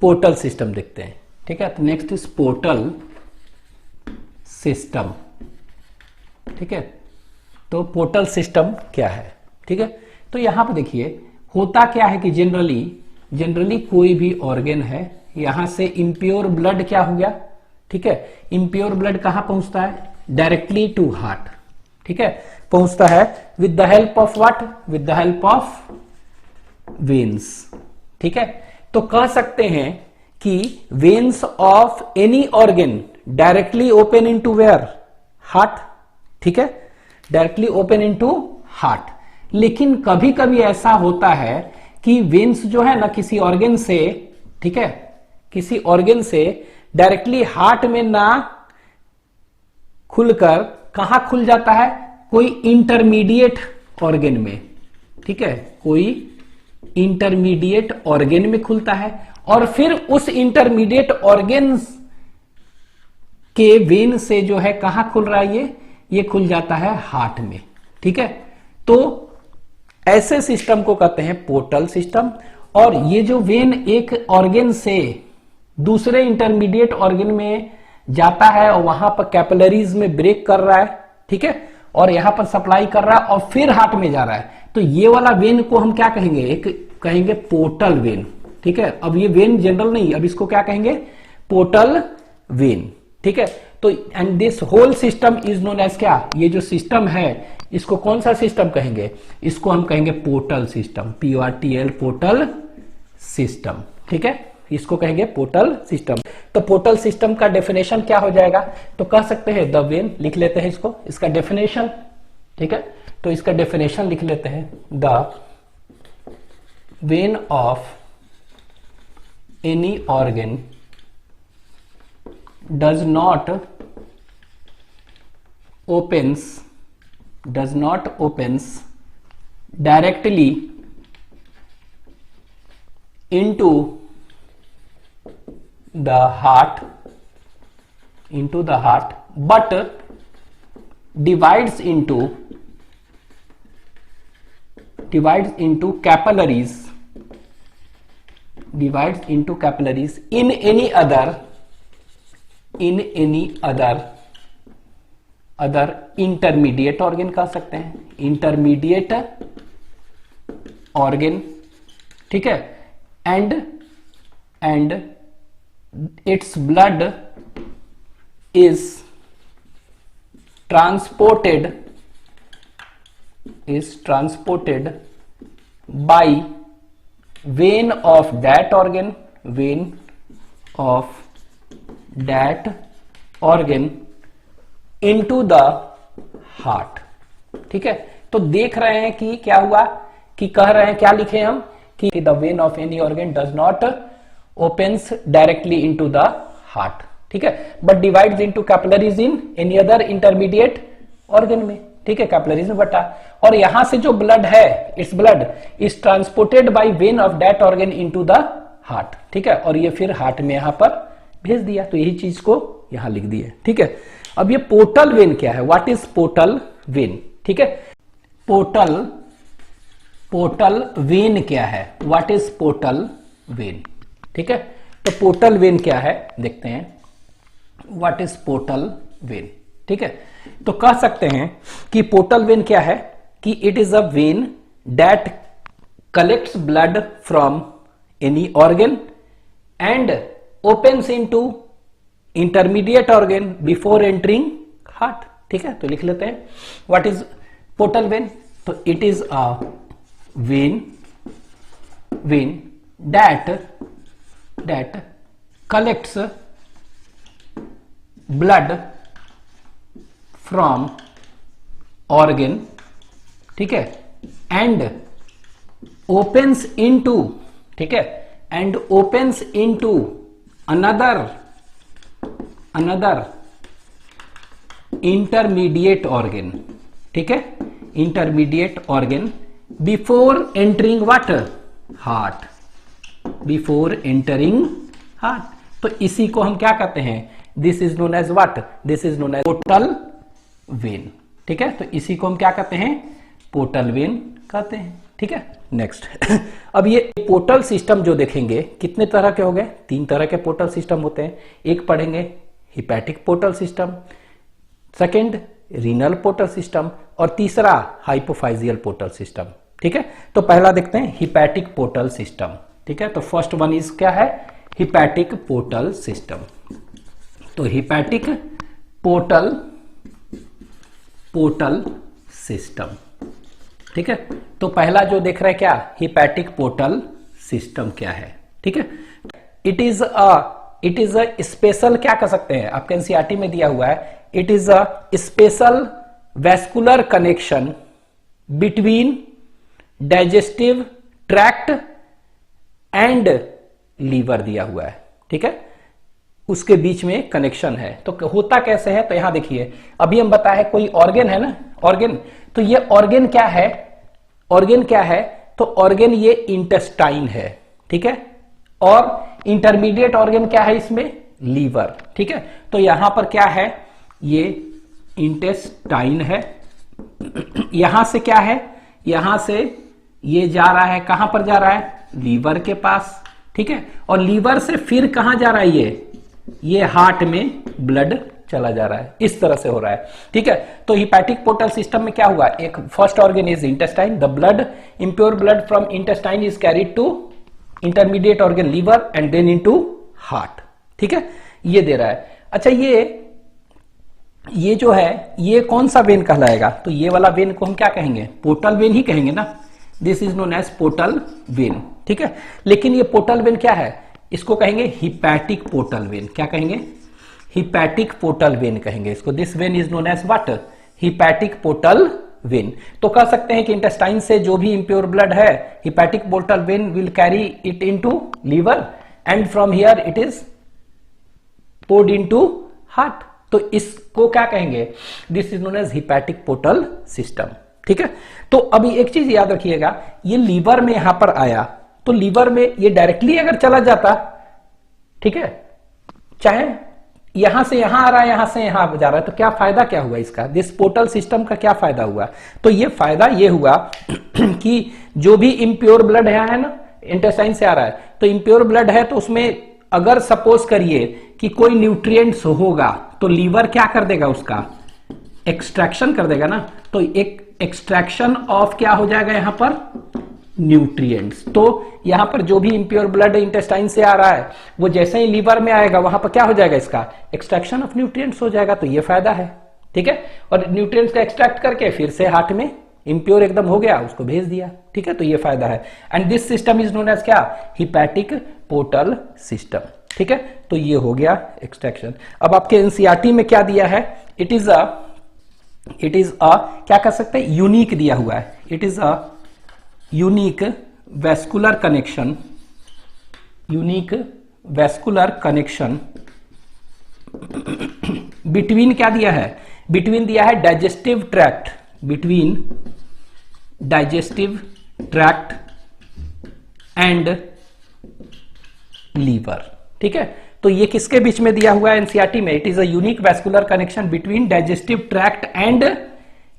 Portal system देखते हैं। ठीक है, तो नेक्स्ट इज पोर्टल सिस्टम। ठीक है, तो पोर्टल सिस्टम क्या है? ठीक है, तो यहां पे देखिए होता क्या है कि जनरली कोई भी ऑर्गन है, यहां से इम्प्योर ब्लड क्या हो गया? ठीक है, इम्प्योर ब्लड कहां पहुंचता है? Directly to heart. ठीक है, पहुंचता है with the help of what? With the help of veins. ठीक है, तो कह सकते हैं कि veins of any organ directly open into where? Heart. ठीक है, डायरेक्टली ओपन इनटू हार्ट। लेकिन कभी कभी ऐसा होता है कि वेन्स जो है ना किसी ऑर्गन से, ठीक है, किसी ऑर्गन से डायरेक्टली हार्ट में ना खुलकर कहां खुल जाता है? कोई इंटरमीडिएट ऑर्गन में। ठीक है, कोई इंटरमीडिएट ऑर्गन में खुलता है और फिर उस इंटरमीडिएट ऑर्गन के वेन से जो है कहां खुल रहा है? ये खुल जाता है हार्ट में। ठीक है, तो ऐसे सिस्टम को कहते हैं पोर्टल सिस्टम। और ये जो वेन एक ऑर्गन से दूसरे इंटरमीडिएट ऑर्गन में जाता है और वहां पर कैपिलरीज में ब्रेक कर रहा है, ठीक है, और यहां पर सप्लाई कर रहा है और फिर हार्ट में जा रहा है, तो ये वाला वेन को हम क्या कहेंगे? एक कहेंगे पोर्टल वेन। ठीक है, अब ये वेन जनरल नहीं, अब इसको क्या कहेंगे? Portal vein. ठीक है, तो and this whole system is known as क्या? ये जो सिस्टम है इसको कौन सा सिस्टम कहेंगे? इसको हम कहेंगे portal system. PORTL, portal system. ठीक है, इसको कहेंगे पोर्टल सिस्टम। तो पोर्टल सिस्टम का डेफिनेशन क्या हो जाएगा? तो कह सकते हैं द वेन, लिख लेते हैं इसको, इसका डेफिनेशन। ठीक है, तो इसका डेफिनेशन लिख लेते हैं, the when of any organ does not opens directly into the heart but divides into capillaries in any other intermediate organ कह सकते हैं, इंटरमीडिएट ऑर्गन। ठीक है, and its blood is transported by when of that organ into the heart. ठीक है, तो देख रहे हैं कि क्या हुआ, कि कह रहे हैं, क्या लिखे हम, कि the when of any organ does not opens directly into the heart. ठीक है, but divides into capillaries in any other intermediate organ में। ठीक है, कैपिलरीज में बटा, और यहां से जो ब्लड है, its blood is transported by when of that organ into the heart. ठीक है, और ये फिर हार्ट में यहां पर भेज दिया, तो यही चीज को यहां लिख दिया। ठीक है, अब ये पोर्टल वेन क्या है? What is portal vein? ठीक है, पोर्टल वेन क्या है? What is portal vein? ठीक है, तो पोर्टल वेन क्या है देखते हैं, व्हाट इज पोर्टल वेन। ठीक है, तो कह सकते हैं कि पोर्टल वेन क्या है, कि it is a when that collects blood from any organ and opens into intermediate organ before entering heart। ठीक है, तो लिख लेते हैं what is portal vein। तो it is a vein that collects blood from organ, ठीक है, and opens into, ठीक है, and opens into another intermediate organ। ठीक है, intermediate organ before entering what? heart, before entering heart। तो इसी को हम क्या कहते हैं? this is known as what? this is known as portal vein। ठीक है, तो इसी को हम क्या कहते हैं? पोर्टल वेन कहते हैं। ठीक है। नेक्स्ट अब ये पोर्टल सिस्टम जो देखेंगे कितने तरह के हो गए, 3 तरह के पोर्टल सिस्टम होते हैं। एक पढ़ेंगे hepatic portal system, second renal portal system और तीसरा हाइपोफाइजियल पोर्टल सिस्टम। ठीक है, तो पहला देखते हैं हिपैटिक पोर्टल सिस्टम। ठीक है, तो फर्स्ट वन इज क्या है, हिपैटिक पोर्टल सिस्टम। तो हिपैटिक पोर्टल सिस्टम। ठीक है, तो पहला जो देख रहे हैं क्या, हिपैटिक पोर्टल सिस्टम क्या है। ठीक है, इट इज अ स्पेशल, क्या कर सकते हैं, आपके एनसीईआरटी में दिया हुआ है, it is a special vascular connection between digestive tract and liver दिया हुआ है। ठीक है, उसके बीच में कनेक्शन है। तो होता कैसे है, तो यहां देखिए, अभी हम बताए कोई ऑर्गन है ना, ऑर्गन, तो ये ऑर्गन क्या है, ऑर्गन क्या है, तो ऑर्गन ये इंटेस्टाइन है। ठीक है, और इंटरमीडिएट ऑर्गन क्या है इसमें, लीवर। ठीक है, तो यहां पर क्या है, ये इंटेस्टाइन है, यहां से क्या है, यहां से ये जा रहा है, कहां पर जा रहा है, लीवर के पास। ठीक है, और लीवर से फिर कहां जा रहा है, ये हार्ट में ब्लड चला जा रहा है, इस तरह से हो रहा है। ठीक है, तो हिपैटिक पोर्टल सिस्टम में क्या हुआ, एक first organ is intestine, the blood, impure blood from intestine is carried to intermediate organ liver and then into heart. ठीक है, ये दे रहा है। अच्छा, ये जो है, ये कौन सा वेन कहलाएगा, तो ये वाला वेन को हम क्या कहेंगे, पोर्टल वेन ही कहेंगे ना, this is known as portal vein. ठीक है, लेकिन ये पोर्टल वेन क्या है, इसको कहेंगे हिपैटिक पोर्टल वेन। क्या कहेंगे, हिपैटिक पोर्टल वेन कहेंगे इसको। This vein is known as what, hepatic portal vein. तो कह सकते हैं कि इंटेस्टाइन से जो भी इंप्योर ब्लड है, hepatic portal vein will carry it into liver and from here it is poured into heart. तो इसको क्या कहेंगे, this is known as hepatic portal system. ठीक है, तो अभी एक चीज याद रखिएगा, ये लीवर में यहां पर आया, तो लीवर में ये डायरेक्टली अगर चला जाता, ठीक है, चाहे यहां से यहां आ रहा है, यहां से यहां जा रहा है, तो क्या फायदा क्या हुआ इसका, दिस पोर्टल सिस्टम का क्या फायदा हुआ, तो ये फायदा ये हुआ कि जो भी इंप्योर ब्लड है ना, इंटेस्टाइन से आ रहा है, तो इंप्योर ब्लड है, तो उसमें अगर सपोज करिए कि कोई न्यूट्रिएंट्स होगा, तो लीवर क्या कर देगा, उसका एक्सट्रैक्शन कर देगा ना, तो एक एक्सट्रैक्शन ऑफ क्या हो जाएगा यहां पर, न्यूट्रिएंट्स। तो यहां पर जो भी इंप्योर ब्लड इंटेस्टाइन से आ रहा है, वो जैसे ही लीवर में आएगा, वहां पर क्या हो जाएगा, इसका एक्सट्रैक्शन ऑफ न्यूट्रिएंट्स हो जाएगा। तो ये फायदा है। ठीक है, और न्यूट्रिएंट्स का एक्सट्रैक्ट करके फिर से हार्ट में इंप्योर एकदम हो गया, उसको भेज दिया। ठीक है, तो ये फायदा है। And this system is known as क्या, हिपैटिक पोर्टल सिस्टम। ठीक है, तो ये हो गया एक्सट्रैक्शन। अब आपके एनसीईआरटी में क्या दिया है, इट इज अ क्या कर सकते हैं, यूनिक दिया हुआ है, it is a unique vascular connection, unique vascular connection between, क्या दिया है, बिटवीन दिया है digestive tract, between digestive tract and liver. ठीक है, तो ये किसके बीच में दिया हुआ है एनसीईआरटी में, it is a unique vascular connection between digestive tract and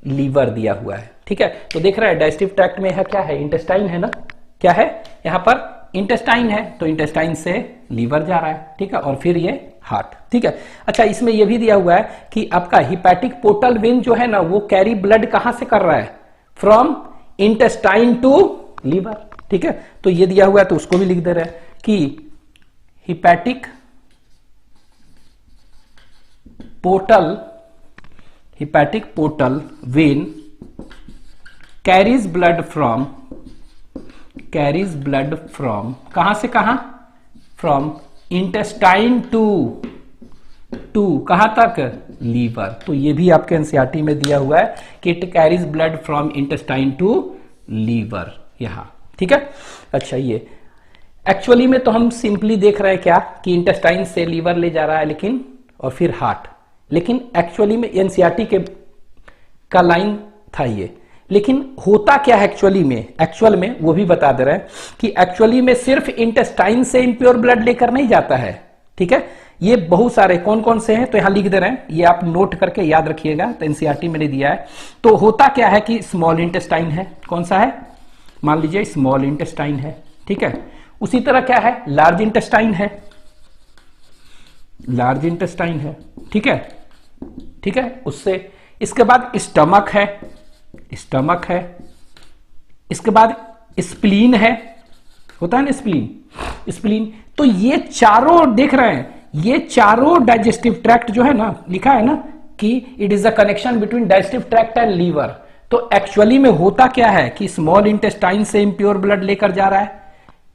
liver दिया हुआ है। ठीक है, तो देख रहा है डाइजेस्टिव ट्रैक्ट में है क्या है, इंटेस्टाइन है ना, क्या है यहां पर इंटेस्टाइन है, तो इंटेस्टाइन से लीवर जा रहा है। ठीक है, और फिर ये हार्ट। ठीक है, अच्छा, इसमें यह भी दिया हुआ है कि आपका हिपैटिक पोर्टल वेन जो है ना, वो कैरी ब्लड कहां से कर रहा है, फ्रॉम इंटेस्टाइन टू लीवर। ठीक है, तो ये दिया हुआ है, तो उसको भी लिख दे रहे हैं कि hepatic portal vein carries blood from कहां से कहां, फ्रॉम इंटेस्टाइन टू कहां तक, लीवर। तो ये भी आपके एनसीईआरटी में दिया हुआ है कि it carries blood from intestine to liver यहां। ठीक है, अच्छा, ये एक्चुअली में तो हम सिंपली देख रहे हैं क्या कि इंटेस्टाइन से लीवर ले जा रहा है, लेकिन और फिर हार्ट, लेकिन एक्चुअली में एनसीईआरटी के का लाइन था ये, लेकिन होता क्या है एक्चुअल में वो भी बता दे रहे हैं कि एक्चुअली में सिर्फ इंटेस्टाइन से इंप्योर ब्लड लेकर नहीं जाता है। ठीक है, ये बहुत सारे कौन कौन से हैं, तो यहां लिख दे रहे हैं, ये आप नोट करके याद रखिएगा, तो एनसीईआरटी मैंने दिया है। तो होता क्या है कि स्मॉल इंटेस्टाइन है, कौन सा है, मान लीजिए स्मॉल इंटेस्टाइन है, ठीक है। उसी तरह क्या है, लार्ज इंटेस्टाइन है, लार्ज इंटेस्टाइन है, ठीक है, ठीक है। उससे इसके बाद स्टमक है, स्टमक है, इसके बाद स्प्लीन है, होता है ना स्प्लीन, स्प्लीन। तो ये चारों देख रहे हैं, ये चारों डाइजेस्टिव ट्रैक्ट जो है ना, लिखा है ना कि it is the connection between digestive tract and liver. तो एक्चुअली में होता क्या है कि स्मॉल इंटेस्टाइन से इम्प्योर ब्लड लेकर जा रहा है,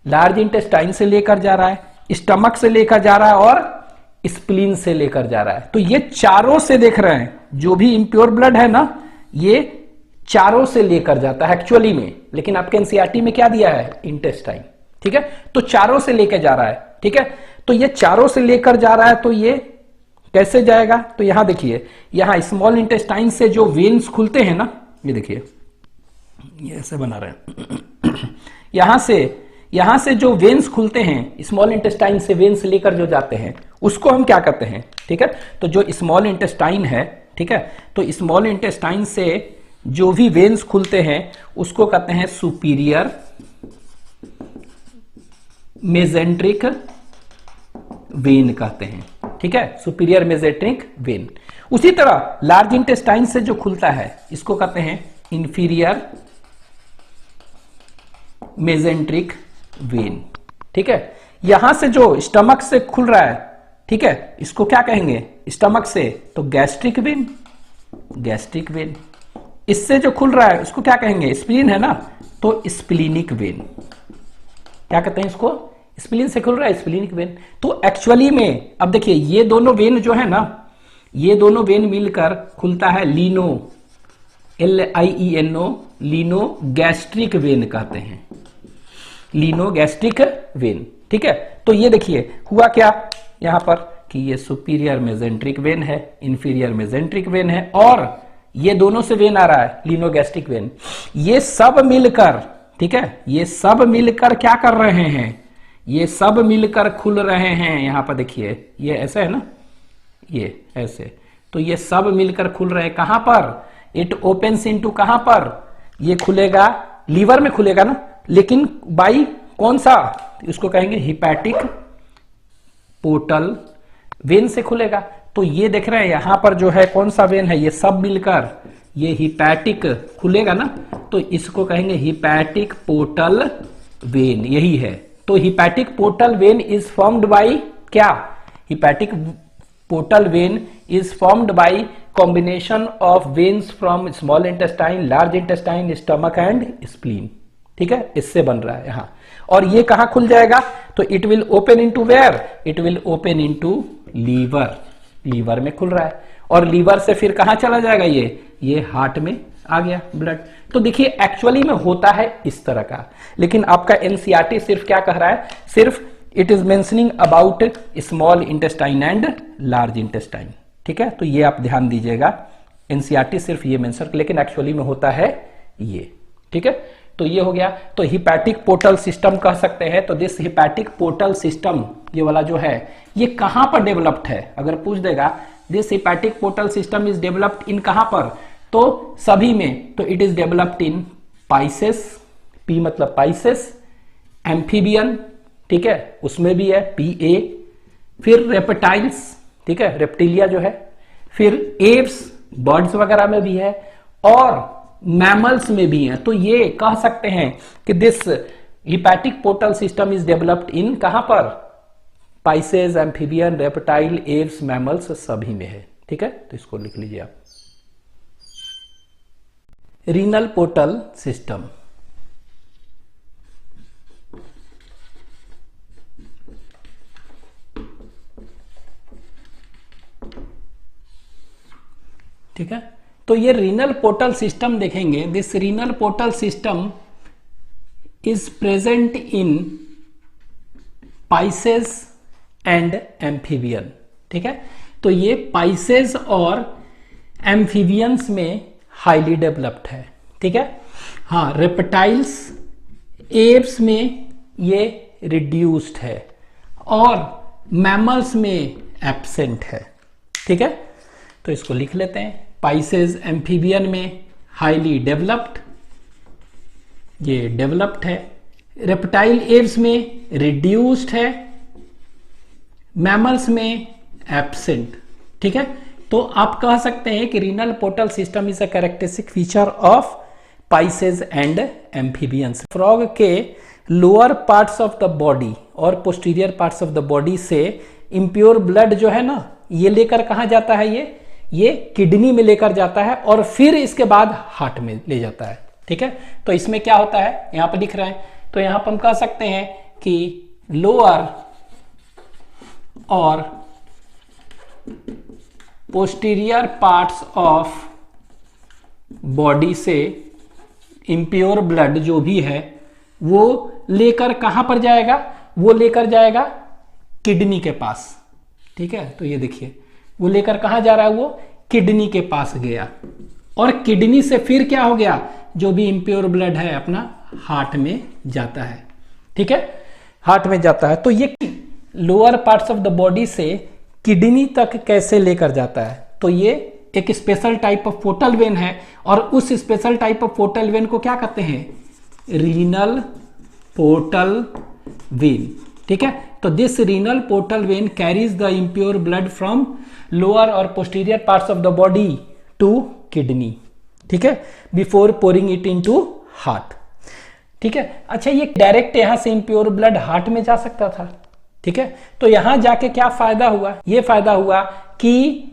लार्ज इंटेस्टाइन से लेकर जा रहा है, स्टमक से लेकर जा रहा है और स्प्लीन से लेकर जा रहा है। तो ये चारों से देख रहे हैं, जो भी इम्प्योर ब्लड है ना, ये चारों से लेकर जाता है एक्चुअली में, लेकिन आपके एनसीईआरटी में क्या दिया है, इंटेस्टाइन, ठीक है। तो चारों से लेकर जा रहा है, ठीक है। तो ये चारों से लेकर जा रहा है, तो ये कैसे जाएगा, तो यहां देखिए, यहां स्मॉल इंटेस्टाइन से जो वेन्स खुलते हैं ना, ये देखिए, ये ऐसे बना रहे हैं यहां से जो वेन्स खुलते हैं, स्मॉल इंटेस्टाइन से वेन्स लेकर जो जाते हैं, उसको हम क्या कहते हैं, ठीक है। तो जो स्मॉल इंटेस्टाइन है, ठीक है, तो स्मॉल इंटेस्टाइन से जो भी वेन्स खुलते हैं उसको कहते हैं सुपीरियर मेजेंट्रिक वेन कहते हैं, ठीक है, सुपीरियर मेजेंट्रिक वेन। उसी तरह लार्ज इंटेस्टाइन से जो खुलता है इसको कहते हैं इंफीरियर मेजेंट्रिक वेन, ठीक है। यहां से जो स्टमक से खुल रहा है, ठीक है, इसको क्या कहेंगे, स्टमक से तो गैस्ट्रिक वेन, गैस्ट्रिक वेन। इससे जो खुल रहा है उसको क्या कहेंगे, स्प्लीन है ना, तो स्प्लीनिक वेन, क्या कहते हैं इसको, स्प्लीन से खुल रहा है स्प्लीनिक वेन। तो एक्चुअली में अब देखिए, ये दोनों वेन जो है ना, ये दोनों वेन मिलकर खुलता है लीनो, LIENO, लीनो गैस्ट्रिक वेन कहते हैं, लीनो गैस्ट्रिक वेन, ठीक है। तो ये देखिए हुआ क्या यहां पर कि ये सुपीरियर मेजेंट्रिक वेन है, इंफीरियर मेजेंट्रिक वेन है, और ये दोनों से वेन आ रहा है लीनो गैस्ट्रिक वेन। ये सब मिलकर, ठीक है, ये सब मिलकर क्या कर रहे हैं, ये सब मिलकर खुल रहे हैं। यहां पर देखिए, ये ऐसे है ना, ये ऐसे, तो ये सब मिलकर खुल रहे हैं, कहां पर, इट ओपन्स इनटू, कहां पर, ये खुलेगा लीवर में खुलेगा ना, लेकिन बाई कौन सा, इसको कहेंगे हिपैटिक पोर्टल वेन से खुलेगा। तो ये देख रहे हैं यहां पर जो है कौन सा वेन है, ये सब मिलकर ये हिपैटिक खुलेगा ना, तो इसको कहेंगे हिपैटिक पोर्टल वेन, यही है। तो hepatic portal vein is formed by क्या, hepatic portal vein is formed by combination of veins from small intestine, large intestine, stomach and spleen, ठीक है, इससे बन रहा है यहां। और ये कहां खुल जाएगा, तो it will open into where, it will open into liver, liver में खुल रहा है, और लीवर से फिर कहां चला जाएगा, ये हार्ट में आ गया ब्लड। तो देखिए एक्चुअली में होता है इस तरह का, लेकिन आपका एनसीईआरटी सिर्फ क्या कह रहा है, सिर्फ it is mentioning about small intestine and large intestine, ठीक है। तो ये आप ध्यान दीजिएगा, एनसीईआरटी सिर्फ ये मेंशन, लेकिन एक्चुअली में होता है ये, ठीक है। तो ये हो गया। तो हिपैटिक पोर्टल सिस्टम कह सकते हैं। तो दिस हिपैटिक पोर्टल सिस्टम, ये वाला जो है, ये कहां पर डेवलप्ड है, अगर पूछ देगा this hepatic portal system is developed in, कहां पर, तो सभी में, तो it is developed in Pisces, P मतलब पाइसेस, एम्फीबियन, ठीक है, उसमें भी है PA, फिर रेप्टाइल्स, ठीक है, रेप्टिलिया जो है, फिर एप्स, बर्ड्स वगैरह में भी है, और मैमल्स में भी है। तो ये कह सकते हैं कि this hepatic portal system is developed in, कहां पर, Pisces, amphibian, reptile, apps, mammals सभी में है, ठीक है। तो इसको लिख लीजिए आप। रीनल पोर्टल सिस्टम, ठीक है। तो ये रीनल पोर्टल सिस्टम देखेंगे, this renal portal system is present in Pisces and amphibian, ठीक है। तो ये पाइसेस और एम्फीबियंस में हाईली डेवलप्ड है, ठीक है। हाँ, रेप्टाइल्स, एप्स में ये रिड्यूस्ड है, और मैमल्स में एब्सेंट है, ठीक है। तो इसको लिख लेते हैं, पाइसेस एम्फीबियन में हाईली डेवलप्ड, ये डेवलप्ड है, रेप्टाइल एव्स में रिड्यूस्ड है, मैमल्स में एब्सेंट। ठीक है, तो आप कह सकते हैं कि renal portal system is a characteristic feature of pisces and amphibians. Frog के lower parts of the body और posterior parts of the body से इम्प्योर ब्लड जो है ना, ये लेकर कहाँ जाता है, ये किडनी में लेकर जाता है और फिर इसके बाद हार्ट में ले जाता है। ठीक है, तो इसमें क्या होता है, यहां पर दिख रहा है, तो यहां पर हम कह सकते हैं कि लोअर और पोस्टीरियर पार्ट्स ऑफ बॉडी से इम्प्योर ब्लड जो भी है वो लेकर कहां पर जाएगा, वो लेकर जाएगा किडनी के पास। ठीक है, तो ये देखिए वो लेकर कहां जा रहा है, वो किडनी के पास गया और किडनी से फिर क्या हो गया, जो भी इम्प्योर ब्लड है अपना हार्ट में जाता है। ठीक है, हार्ट में जाता है। तो ये lower parts of the body से किडनी तक कैसे लेकर जाता है, तो ये एक special type of portal when है और उस special type of portal vein को क्या कहते हैं, रीनल पोर्टल वेन। ठीक है, तो this renal portal vein carries the impure blood from lower और posterior parts of the body to kidney. ठीक है, before pouring it into heart. ठीक है, अच्छा ये डायरेक्ट यहां से इम्प्योर ब्लड हार्ट में जा सकता था। ठीक है, तो यहां जाके क्या फायदा हुआ, ये फायदा हुआ कि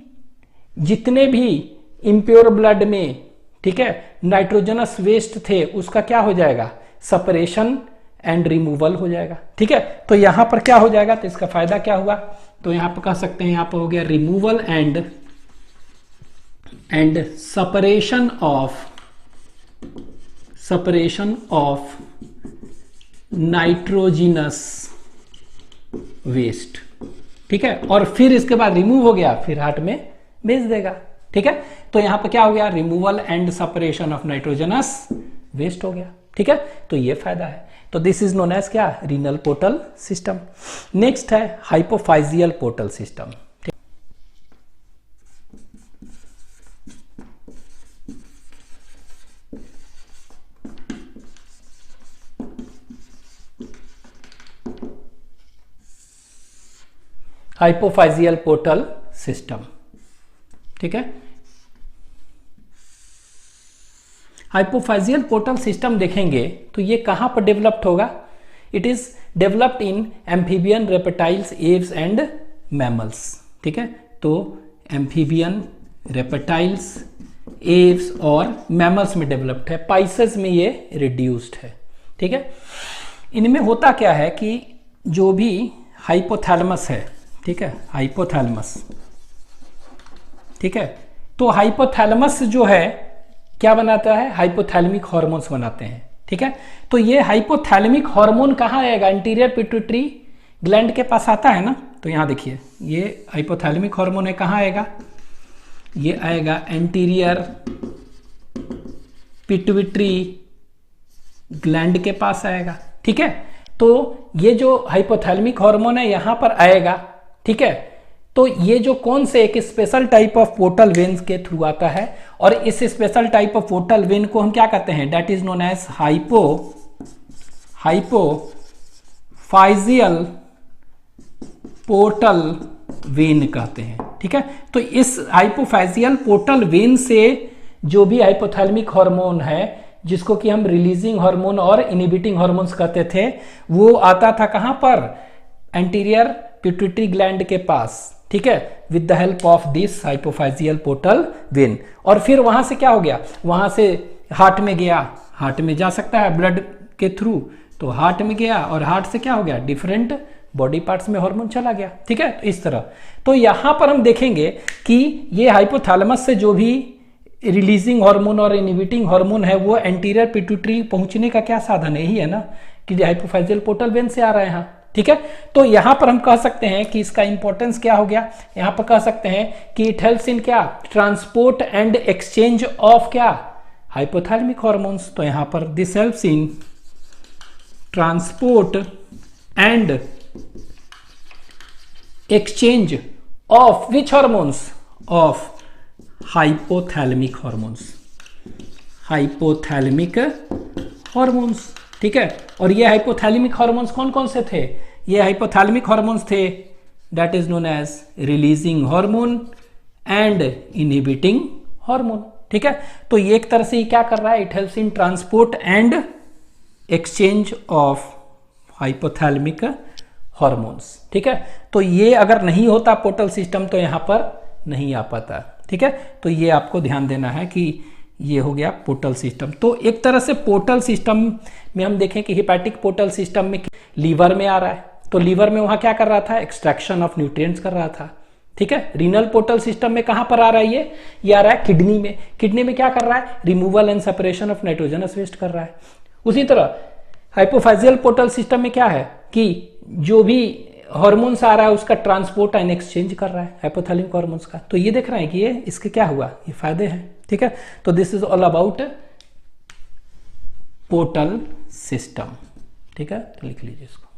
जितने भी इम्प्योर ब्लड में, ठीक है, नाइट्रोजनस वेस्ट थे उसका क्या हो जाएगा, सेपरेशन एंड रिमूवल हो जाएगा। ठीक है, तो यहां पर क्या हो जाएगा, तो इसका फायदा क्या हुआ, तो यहां पर कह सकते हैं, यहां पर हो गया removal and separation of nitrogenous waste. ठीक है, और फिर इसके बाद रिमूव हो गया, फिर हार्ट में भेज देगा। ठीक है, तो यहां पर क्या हो गया, removal and separation of nitrogenous waste हो गया। ठीक है, तो ये फायदा है। तो दिस इज नोन एज क्या, रीनल पोर्टल सिस्टम। नेक्स्ट है hypophyseal portal system. Hypophyseal portal system. ठीक है, हाइपोफाइजियल पोर्टल सिस्टम देखेंगे तो ये कहां पर डेवलप्ड होगा, it is developed in amphibian, reptiles, Aves and mammals. ठीक है, तो एम्फीबियन, रेप्टाइल्स, एव्स और मैमल्स में डेवलप्ड है, पाइसेस में ये रिड्यूस्ड है। ठीक है, इनमें होता क्या है कि जो भी हाइपोथैलेमस है, ठीक है, हाइपोथैलेमस, ठीक है, तो हाइपोथैलेमस जो है क्या बनाता है, हाइपोथैलेमिक हार्मोन्स बनाते हैं। ठीक है, तो ये हाइपोथैलेमिक हार्मोन कहाँ आएगा, इंटीरियर पिट्यूटरी ग्लैंड के पास आता है ना, तो यहां देखिए ये हाइपोथैलेमिक हार्मोन है, कहाँ आएगा, ये आएगा एंटीरियर पिट्यूटरी ग्लैंड के पास आएगा। ठीक है, तो ये जो हाइपोथैलेमिक हार्मोन है यहां पर आएगा। ठीक है, तो ये जो कौन से एक special type of portal veins के थ्रू आता है और इस special type of portal vein को हम क्या कहते हैं, that is known as hypophyseal portal vein कहते हैं। ठीक है, तो इस हाइपोफाइजियल पोर्टल वेन से जो भी हाइपोथैलेमिक हार्मोन है, जिसको कि हम रिलीजिंग हार्मोन और इनहिबिटिंग हार्मोन्स कहते थे, वो आता था कहां पर, एंटीरियर पिट्यूटरी ग्लैंड के पास। ठीक है, with the help of this hypophyseal portal vein, और फिर वहां से क्या हो गया, वहां से हार्ट में गया, हार्ट में जा सकता है ब्लड के थ्रू, तो हार्ट में गया और हार्ट से क्या हो गया, डिफरेंट बॉडी पार्ट्स में हार्मोन चला गया। ठीक है, तो इस तरह, तो यहां पर हम देखेंगे कि ये हाइपोथैलेमस से जो भी रिलीजिंग हार्मोन और इनहिबिटिंग हार्मोन है वो एंटीरियर पिट्यूटरी पहुंचने का क्या साधन है, यही है ना, कि हाइपोफाइजियल पोर्टल वेन से आ रहा है यहाँ। ठीक है, तो यहां पर हम कह सकते हैं कि इसका इंपॉर्टेंस क्या हो गया, यहां पर कह सकते हैं कि इट हेल्प्स इन क्या, ट्रांसपोर्ट एंड एक्सचेंज ऑफ क्या, हाइपोथैलेमिक हार्मोन्स। तो यहां पर this helps in transport and exchange of which hormones, of hypothalamic hormones, hypothalamic hormones, ठीक है। और ये हाइपोथैलेमिक हॉर्मोन्स कौन कौन से थे? ये हाइपोथैलेमिक हॉर्मोन्स थे that is known as releasing hormone and inhibiting hormone, ठीक है। तो ये एक तरह से ये क्या कर रहा है, it helps in transport and exchange of hypothalamic hormones, ठीक है। तो ये अगर नहीं होता पोर्टल सिस्टम तो यहां पर नहीं आ पाता, ठीक है। तो ये आपको ध्यान देना है कि ये हो गया पोर्टल सिस्टम। तो एक तरह से पोर्टल सिस्टम में हम देखें कि हिपैटिक पोर्टल सिस्टम में लीवर में आ रहा है, तो लीवर में वहां क्या कर रहा था, एक्सट्रैक्शन ऑफ न्यूट्रिएंट्स कर रहा था, ठीक है। रीनल पोर्टल सिस्टम में कहां पर आ रहा है ये आ रहा है किडनी में। किडनी में क्या कर रहा है, removal and separation of nitrogenous waste कर रहा है। उसी तरह हाइपोफाजियल पोर्टल सिस्टम में क्या है कि जो भी हार्मोन्स आ रहा है उसका ट्रांसपोर्ट एंड एक्सचेंज कर रहा है हाइपोथैलेमिक हार्मोन्स का। तो ये देख रहे हैं कि ये इसके क्या हुआ, ये फायदे हैं, ठीक है। तो this is all about portal system, ठीक है। लिख लीजिए इसको।